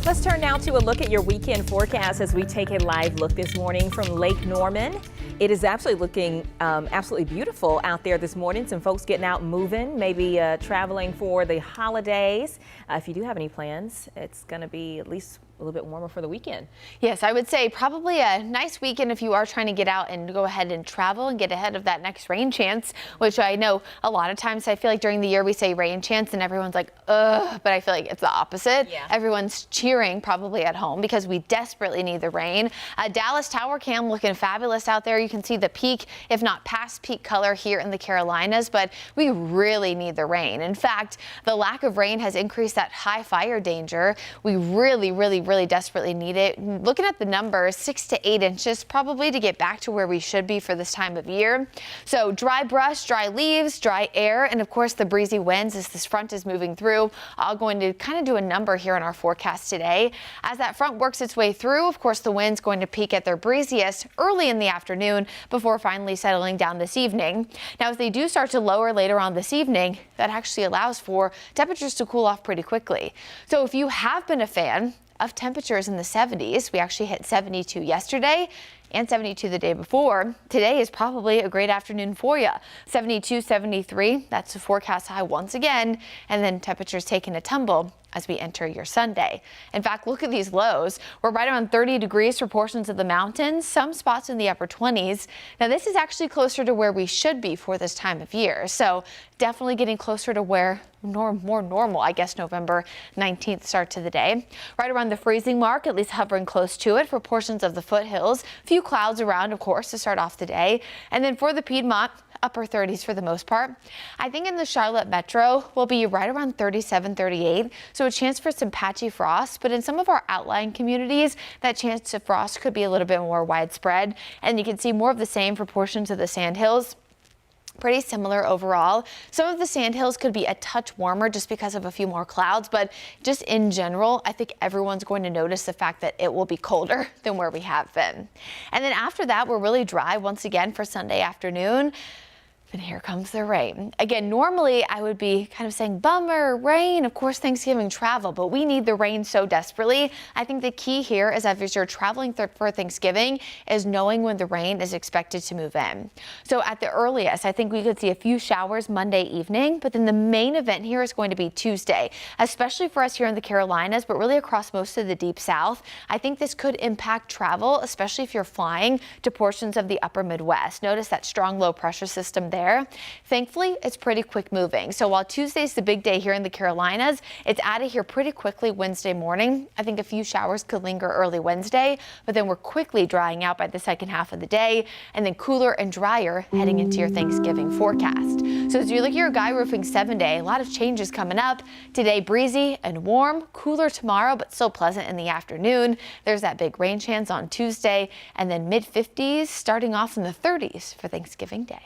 Let's turn now to a look at your weekend forecast as we take a live look this morning from Lake Norman. It is absolutely looking absolutely beautiful out there this morning. Some folks getting out and moving, maybe traveling for the holidays. If you do have any plans, it's going to be at least a little bit warmer for the weekend. Yes, I would say probably a nice weekend if you are trying to get out and go ahead and travel and get ahead of that next rain chance, which I know a lot of times I feel like during the year we say rain chance and everyone's like, ugh, but I feel like it's the opposite. Yeah. Everyone's cheering probably at home because we desperately need the rain. Dallas Tower Cam looking fabulous out there. You can see the peak, if not past peak color here in the Carolinas, but we really need the rain. In fact, the lack of rain has increased that high fire danger. We really desperately need it. Looking at the numbers, 6 to 8 inches probably to get back to where we should be for this time of year. So dry brush, dry leaves, dry air, and of course the breezy winds as this front is moving through. All going to kind of do a number here in our forecast today. As that front works its way through, of course the wind's going to peak at their breeziest early in the afternoon before finally settling down this evening. Now as they do start to lower later on this evening, that actually allows for temperatures to cool off pretty quickly. So if you have been a fan of temperatures in the 70s, we actually hit 72 yesterday and 72 the day before. Today is probably a great afternoon for you. 72, 73, that's the forecast high once again, and then temperatures taking a tumble as we enter your Sunday. In fact, look at these lows. We're right around 30 degrees for portions of the mountains, some spots in the upper 20s. Now this is actually closer to where we should be for this time of year. So definitely getting closer to where more normal, I guess, November 19th start to the day. Right around the freezing mark, at least hovering close to it for portions of the foothills. A few clouds around, of course, to start off the day. And then for the Piedmont, upper 30s for the most part. I think in the Charlotte metro will be right around 37, 38. So a chance for some patchy frost, but in some of our outlying communities, that chance of frost could be a little bit more widespread. And you can see more of the same for portions of the Sandhills. Pretty similar overall. Some of the Sandhills could be a touch warmer just because of a few more clouds, but just in general, I think everyone's going to notice the fact that it will be colder than where we have been. And then after that, we're really dry once again for Sunday afternoon. And here comes the rain. Again, normally I would be kind of saying bummer, rain, of course Thanksgiving travel, but we need the rain so desperately. I think the key here is as you're traveling for Thanksgiving is knowing when the rain is expected to move in. So at the earliest, I think we could see a few showers Monday evening, but then the main event here is going to be Tuesday, especially for us here in the Carolinas, but really across most of the deep south. I think this could impact travel, especially if you're flying to portions of the upper Midwest. Notice that strong low pressure system there. Thankfully, it's pretty quick moving. So while Tuesday's the big day here in the Carolinas, it's out of here pretty quickly Wednesday morning. I think a few showers could linger early Wednesday, but then we're quickly drying out by the second half of the day and then cooler and drier heading into your Thanksgiving forecast. So as you look at your Guy Roofing 7-day, a lot of changes coming up. Today, breezy and warm, cooler tomorrow, but still pleasant in the afternoon. There's that big rain chance on Tuesday and then mid 50s starting off in the 30s for Thanksgiving Day.